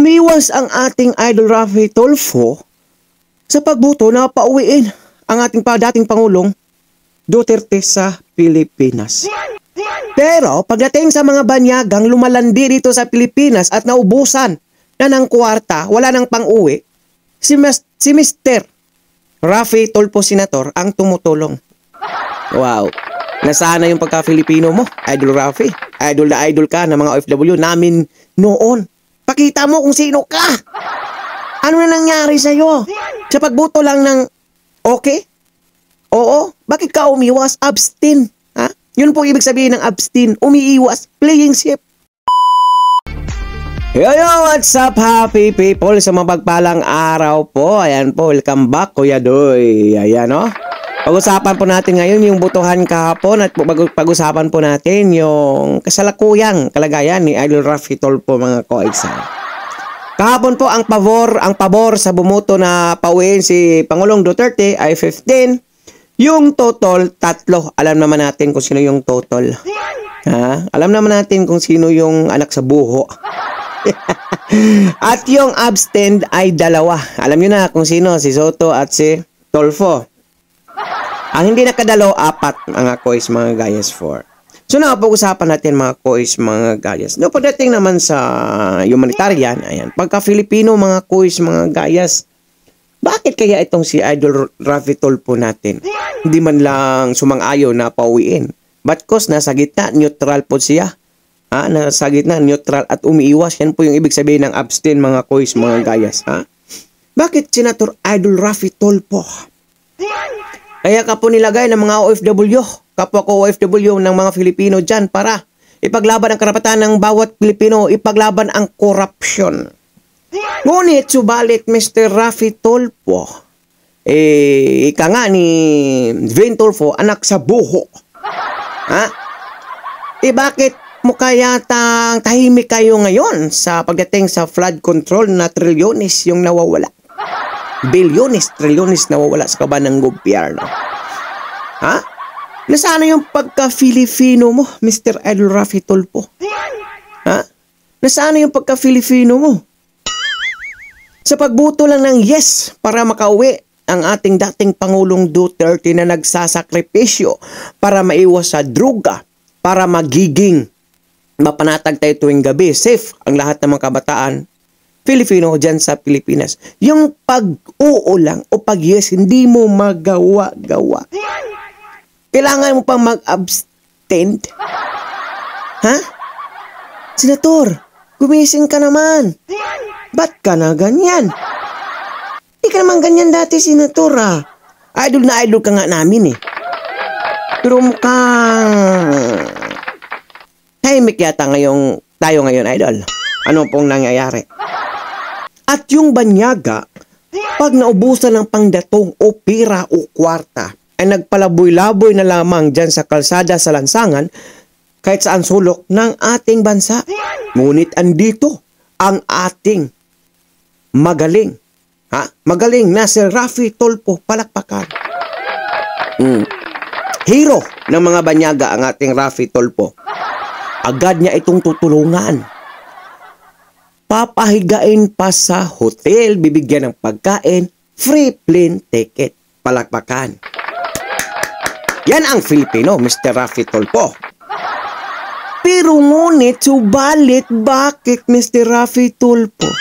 Umiwas ang ating idol Rafi Tulfo sa pagboto na pauwiin ang ating dating Pangulong Duterte sa Pilipinas. Pero pagdating sa mga banyagang lumalandi dito sa Pilipinas at naubusan na ng kwarta, wala nang pang-uwi, si Mr. Rafi Tulfo Senator ang tumutulong. Wow. Nasana yung pagka-Filipino mo, Idol Rafi. Idol na idol ka ng mga OFW namin noon. Pakita mo kung sino ka. Ano na nangyari sa'yo? Sa pagboto lang ng okay? Oo. Bakit ka umiwas? Abstain. Ha? Yun po ibig sabihin ng abstain. Umiiwas. Playing safe. Yo, what's up, happy people? Sa mapagpalang araw po. Ayan po, welcome back, Kuya Doy. Ayan, oh. Pag-usapan po natin ngayon yung botohan kahapon at pag-usapan po natin yung kasalukuyang kalagayan ni Idol Rafi Tulfo, mga koigsan. Kahapon po ang pabor sa bumoto na pauwiin si Pangulong Duterte ay 15. Yung total, 3. Alam naman natin kung sino yung total. Ha? Alam naman natin kung sino yung anak sa buho. At yung abstain ay 2. Alam nyo na kung sino, si Soto at si Tulfo. Ang hindi nakadalo, 4, mga kois, mga gayas 4. So nakapag-usapan natin, mga kois, mga gayas. No, pagdating naman sa humanitarian, ayan, pagka-Filipino, mga kois, mga gayas, bakit kaya itong si Idol Rafi Tulfo natin hindi man lang sumang-ayo na pauwiin? But cause nasa gitna, neutral po siya. Ha? Nasa gitna, neutral at umiiwas. Yan po yung ibig sabihin ng abstain, mga kois, mga gayas. Ha? Bakit Senator Idol Rafi Tulfo? Kaya ka po nilagay ng mga OFW, kapwa ko OFW ng mga Filipino dyan para ipaglaban ang karapatan ng bawat Pilipino, ipaglaban ang korupsyon. Ngunit, subalit, Mr. Rafi Tulfo, ika nga ni Vin Tulfo, anak sa buho. Ha? Bakit mo kaya tahimik kayo ngayon sa pagdating sa flood control na trilyones yung nawawala? Bilyones, trilyones nawawala sa kaban ng gobyerno. Ha? Nasaan yung pagka-Filipino mo, Mr. Idol Rafi Tulfo? Ha? Nasaan yung pagka-Filipino mo? Sa pagboto lang ng yes para makauwi ang ating dating Pangulong Duterte na nagsasakripisyo para maiwas sa droga, para magiging mapanatag tayo tuwing gabi, safe ang lahat ng mga kabataan Filipino dyan sa Pilipinas. Yung pag-oo lang o pag-yes, hindi mo magawa-gawa. Kailangan mo pang mag-abstain. Ha? Senator, gumising ka naman. Ba't ka na ganyan? Hindi ka naman ganyan dati, Senator, ha? Idol na idol ka nga namin, eh. Pero mukhang tahimik yata tayo ngayon, idol. Ano pong nangyayari? At yung banyaga, pag naubusan ng pangdatong o pira o kwarta, ay nagpalaboy-laboy na lamang dyan sa kalsada sa lansangan kahit saan sulok ng ating bansa. Ngunit andito ang ating magaling, magaling na si Rafi Tulfo, palakpakan. Hero ng mga banyaga ang ating Rafi Tulfo. Agad niya itong tutulungan. Papahigain pa sa hotel, bibigyan ng pagkain, free plane ticket, palakpakan. Yan ang Filipino, Mr. Rafi Tulfo. Pero ngunit, subalit, bakit Mr. Rafi Tulfo?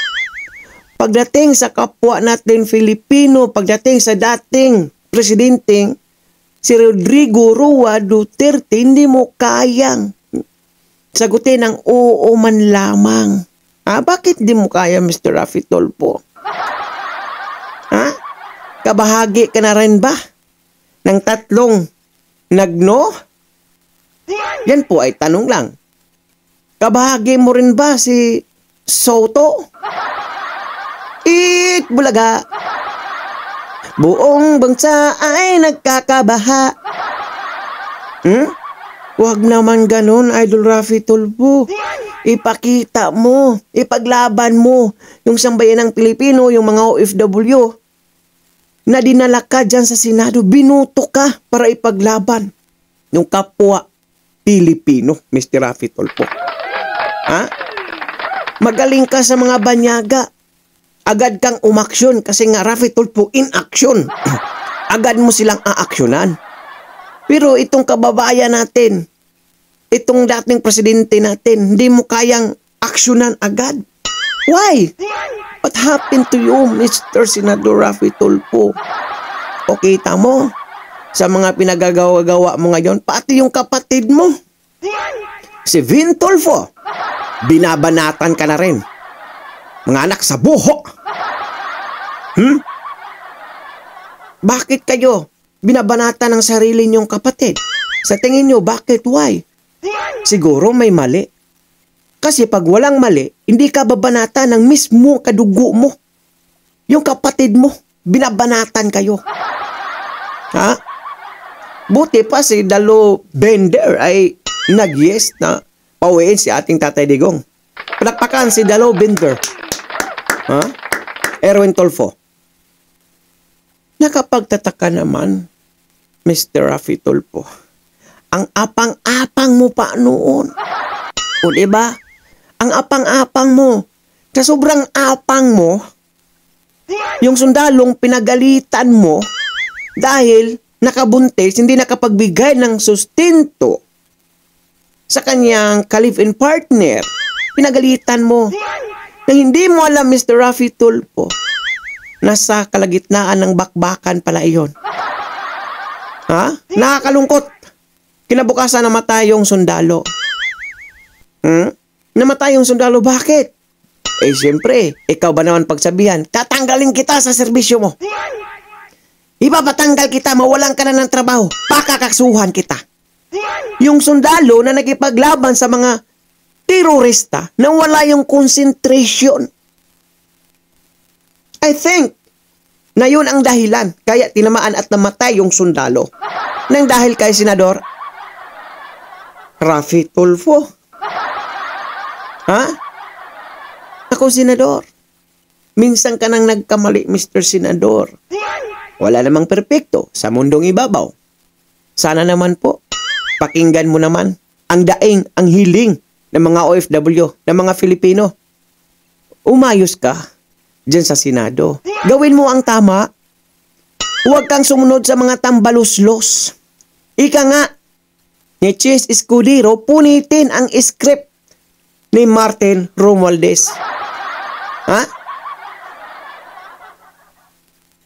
Pagdating sa kapwa natin Filipino, pagdating sa dating presidenteng si Rodrigo Roa Duterte, hindi mo kayang sagutin ng oo man lamang. Bakit di mo kaya, Mr. Rafi Tulfo? Kabahagi ka na rin ba ng 3 nagno? Yan po ay tanong lang. Kabahagi mo rin ba si Soto? Bulaga. Buong bansa ay nagkakabaha. Huwag naman ganun, Idol Rafi Tulfo. Ipakita mo, ipaglaban mo yung sambayan ng Pilipino, yung mga OFW na dinala ka dyan sa Senado. Binuto ka para ipaglaban yung kapwa Pilipino, Mr. Rafi Tulfo. Magaling ka sa mga banyaga. Agad kang umaksyon kasi nga Rafi Tulfo in action. Agad mo silang aaksyonan. Pero itong kababayan natin, itong dating presidente natin, hindi mo kayang aksyonan agad. Why? What happened to you, Mr. Senador Rafi Tulfo? O kita mo, sa mga pinagagawa-gawa mo ngayon, pati yung kapatid mo, si Vin Tulfo, binabanatan ka na rin. Mga anak sa buho. Bakit kayo binabanatan ng sarili niyong kapatid? Sa tingin niyo, bakit? Why? Siguro may mali. Kasi pag walang mali, hindi ka babanatan ng mismo kadugo mo. Yung kapatid mo, binabanatan kayo. Ha? Buti pa si Dalo Bender ay nag-yes na pauwiin si ating Tatay Digong. Palakpakan si Dalo Bender. Ha? Erwin Tulfo. Nakapagtataka naman, Mr. Rafi Tulfo. Ang apang-apang mo pa noon. O diba? Ang apang-apang mo. Sa sobrang apang mo, yung sundalong pinagalitan mo dahil nakabuntis, hindi nakapagbigay ng sustento sa kanyang ka-live-in partner. Pinagalitan mo. Na hindi mo alam, Mr. Rafi Tulfo, nasa kalagitnaan ng bakbakan pala iyon. Ha? Nakakalungkot. Kinabukasan namatay yung sundalo. Namatay yung sundalo. Bakit? Eh, siyempre, ikaw ba naman pagsabihan, tatanggalin kita sa serbisyo mo. Ipapatanggal kita, mawalan ka na ng trabaho. Pakakasuhan kita. Yung sundalo na nagipaglaban sa mga terorista na wala yung concentration. I think na yun ang dahilan kaya tinamaan at namatay yung sundalo. Nang dahil kay Senador Rafi Tulfo. Ha? Ako, Senador. Minsan ka nang nagkamali, Mr. Senador. Wala namang perpekto sa mundong ibabaw. Sana naman po, pakinggan mo naman ang daing, ang hiling ng mga OFW, ng mga Filipino. Umayos ka dyan sa Senado. Gawin mo ang tama. Huwag kang sumunod sa mga tambaluslos. Ika nga, ni Chis Escudero, punitin ang script ni Martin Romualdez. Ha?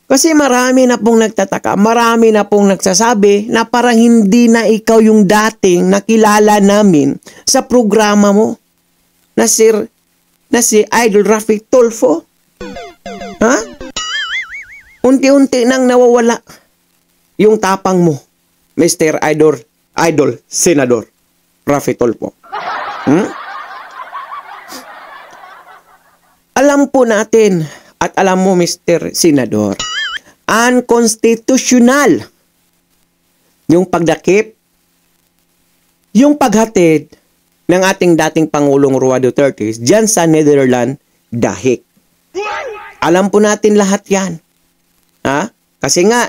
Kasi marami na pong nagtataka, marami na pong nagsasabi na parang hindi na ikaw yung dating nakilala namin sa programa mo na si Idol Rafi Tulfo. Ha? Unti-unti nang nawawala yung tapang mo, Mr. Idol Senador Rafi Tulfo. Alam po natin at alam mo, Mr. Senador, unconstitutional yung pagdakip, yung paghatid ng ating dating Pangulong Roa Duterte dyan sa Netherlands dahik. Alam po natin lahat yan. Ha? Kasi nga,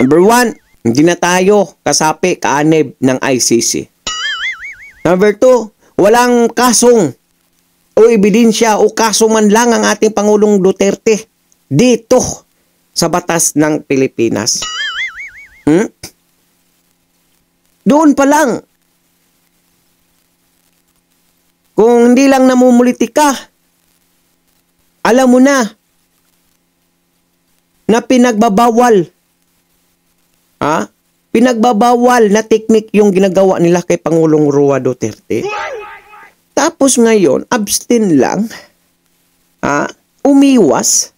number 1, hindi na tayo kasapi, kaanib ng ICC. Number 2, walang kasong o ebidensya o kaso man lang ang ating Pangulong Duterte dito sa batas ng Pilipinas. Doon pa lang, kung hindi lang namumulitika, alam mo na pinagbabawal. Pinagbabawal na teknik yung ginagawa nila kay Pangulong Roa Duterte. Tapos ngayon, abstain lang, umiwas,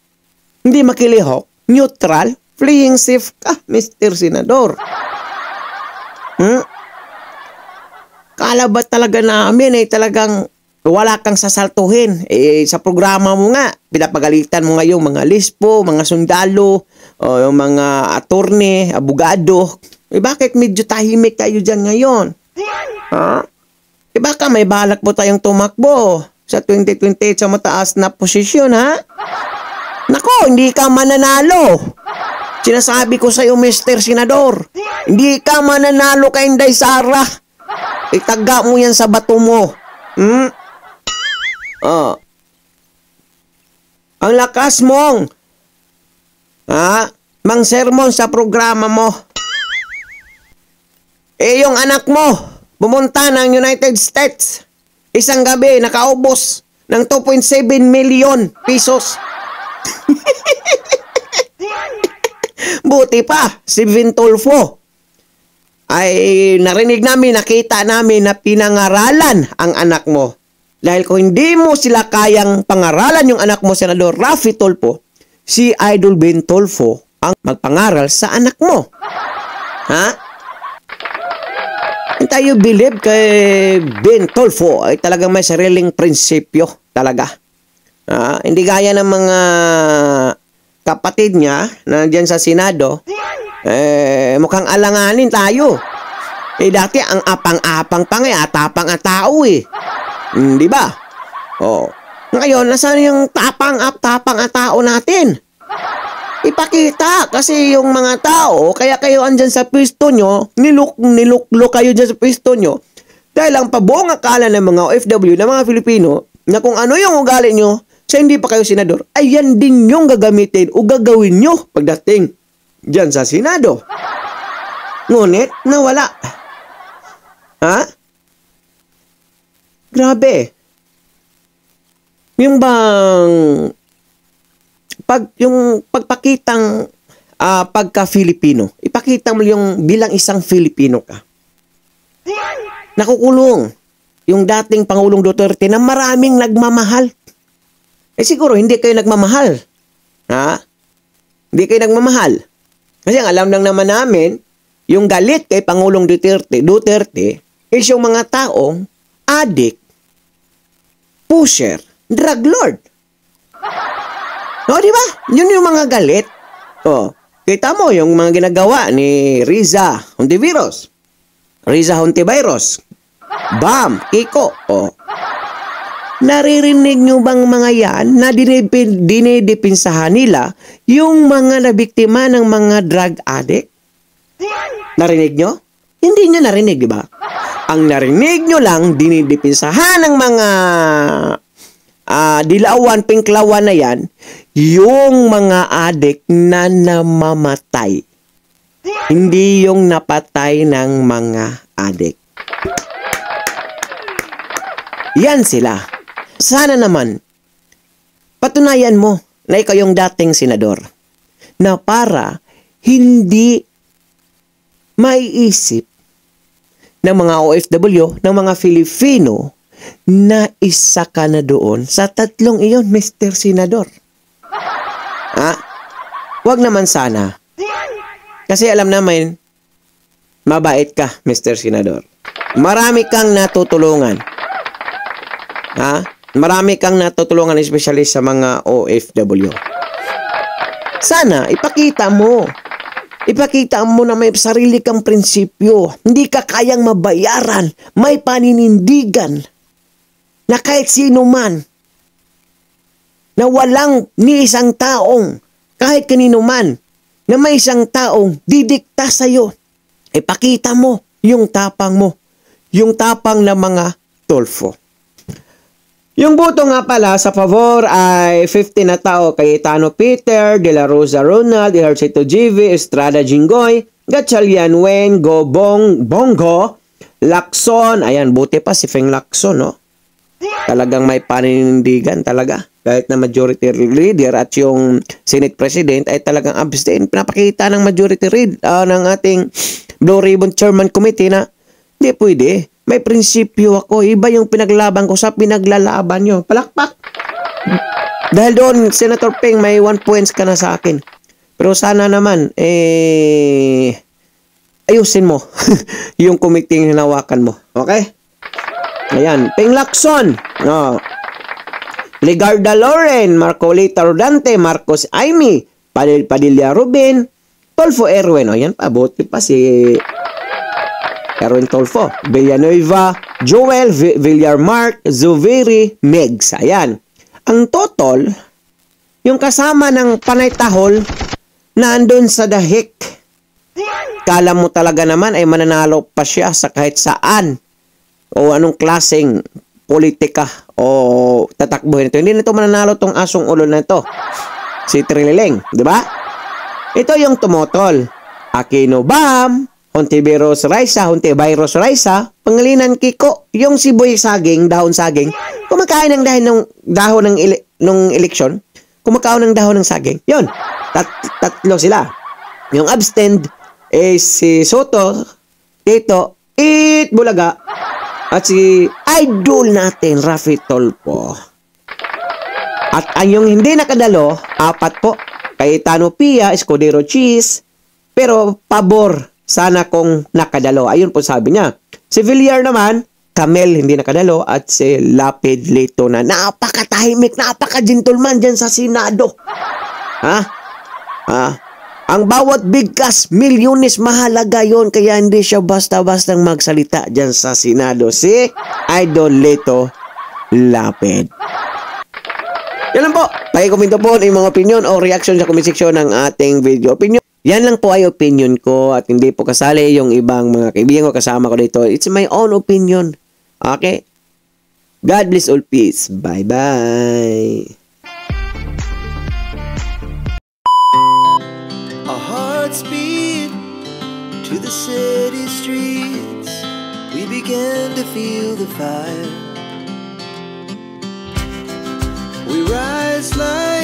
hindi makilihok, neutral, fleeing safe ka, Mr. Senador. Kala ba talaga namin ay talagang wala kang sasaltuhin? Sa programa mo nga, pinapagalitan mo ngayong mga lispo, mga sundalo, yung mga attorney, abogado. Bakit medyo tahimik kayo dyan ngayon? Baka may balak po tayong tumakbo sa 2028 sa mataas na posisyon, ha? Nako, hindi ka mananalo. Sinasabi ko sa iyo, Mr. Senador, hindi ka mananalo kay Inday Sara. Itaga mo yan sa bato mo. Oh. Ang lakas mong mang sermon sa programa mo. Eh, yung anak mo, pumunta ng United States. Isang gabi, nakaubos ng 2.7 million pesos. Buti pa, si Vintolfo ay narinig namin, nakita namin na pinangaralan ang anak mo. Dahil kung hindi mo sila kayang pangaralan yung anak mo, Senador Raffy Tulfo, si Idol Vintolfo ang magpangaral sa anak mo. Ha? And tayo believe kay Vintolfo ay talagang may sariling prinsipyo talaga. Hindi gaya ng mga kapatid niya na dyan sa Senado, mukhang alanganin tayo. Dati ang apang-apang pa nga, atapang-atao di ba? Ngayon, nasaan yung tapang-atao natin? Ipakita kasi yung mga tao, kaya kayo andyan sa pwesto nyo, niluklo kayo dyan sa pwesto nyo, dahil ang pabuong akala ng mga OFW, ng mga Filipino, na kung ano yung ugali nyo, sa hindi pa kayo senador, ay yan din yung gagamitin o gagawin nyo pagdating dyan sa Senado. Ngunit, nawala. Grabe. Yung bang yung pagpakitang pagka-Filipino, ipakita mo yung bilang isang Filipino ka. Nakukulong yung dating Pangulong Duterte na maraming nagmamahal. Siguro hindi kayo nagmamahal. Hindi kayo nagmamahal. Kasi ang alam lang naman namin, yung galit kay Pangulong Duterte is yung mga taong addict, pusher, drug lord. Di ba? Yun yung mga galit. Kita mo yung mga ginagawa ni Riza Hontiveros, Bam, Kiko. Naririnig nyo bang mga yan na dinidipinsahan nila yung mga nabiktima ng mga drug addict? Narinig nyo? Hindi nyo narinig, di ba? Ang narinig nyo lang, dinidipinsahan ng mga dilawan, pinklawan na yan, yung mga addict na namamatay. Hindi yung napatay ng mga addict. Yan sila. Sana naman, patunayan mo na ikaw yung dating senador na para hindi maiisip ng mga OFW, ng mga Filipino na isa ka na doon sa tatlong iyon, Mr. Senador. Wag naman sana. Kasi alam namin, mabait ka, Mr. Senador. Marami kang natutulungan. Marami kang natutulungan, especially sa mga OFW. Sana, ipakita mo. Ipakita mo na may sarili kang prinsipyo. Hindi ka kayang mabayaran. May paninindigan. Na kahit sino man, na walang ni isang taong, kahit kanino man, na may isang taong didikta sa'yo. Ipakita mo yung tapang mo. Yung tapang ng mga Tulfo. Yung boto nga pala sa favor ay 50 na tao: Cayetano Peter, De La Rosa Ronald, Ejercito GV, Estrada Jinggoy, Gatchalian Wen, Bongo, Lacson, ayan, buti pa si Feng Lacson, no? Talagang may paninindigan talaga. Kahit na majority leader at yung Senate President ay talagang abstain. Pinapakita ng majority ng ating Blue Ribbon Chairman Committee na hindi pwede. May prinsipyo ako. Iba yung pinaglaban ko sa pinaglalaban nyo. Palakpak. Dahil doon, Senator Ping, may 1 points ka na sa akin. Pero sana naman, ayusin mo yung committee yung hinawakan mo. Okay? Ayan. Ping Lacson. Ligarda Loren, Marcolita Rodante, Marcos Aimee, Padilla Ruben, Tulfo Erwin. Ayan pa, buti pa si Erwin Tulfo, Villanueva, Joel, Villarmark, Zuviri, Megs. Ayan. Ang total, yung kasama ng Panay Tahol, nandun sa dahik. Kala mo talaga naman ay mananalo pa siya sa kahit saan o anong klaseng politika o tatakbuhin ito. Hindi na ito mananalo tong asong ulo na ito. Si Trililing, di ba? Ito yung tumotol. Aquino Bam, Hontiveros Raisa, Hontiveros Raisa, Pangilinan Kiko, yung si Boy Saging, dahon saging, kumakain ng dahon ng nung eleksyon, kumakain ng dahon ng saging. Yun, tatlo sila. Yung abstained si Soto, Tito, Bulaga, at si idol natin, Rafi Tolpo. At ang yung hindi nakadalo, 4 po. Cayetano Pia, Escudero Cheese, pero pabor sana kung nakadalo. Ayun po sabi niya. Si Villar naman, Camel hindi nakadalo, at si Lapid Lito na napakatahimik, napaka-gentleman dyan sa Senado. Ang bawat bigkas, milyones mahalaga yon, kaya hindi siya basta-bastang magsalita dyan sa Senado. Si Idol Lito Lapid. Yan lang po. Pakikomento po yung mga opinion o reaction sa comment section ng ating video. Opinion. Yan lang po ay opinion ko at hindi po kasali yung ibang mga kaibigan ko kasama ko dito. It's my own opinion. Okay? God bless all, peace. Bye-bye. Our hearts beat to the city streets. We began to feel the fire. We rise like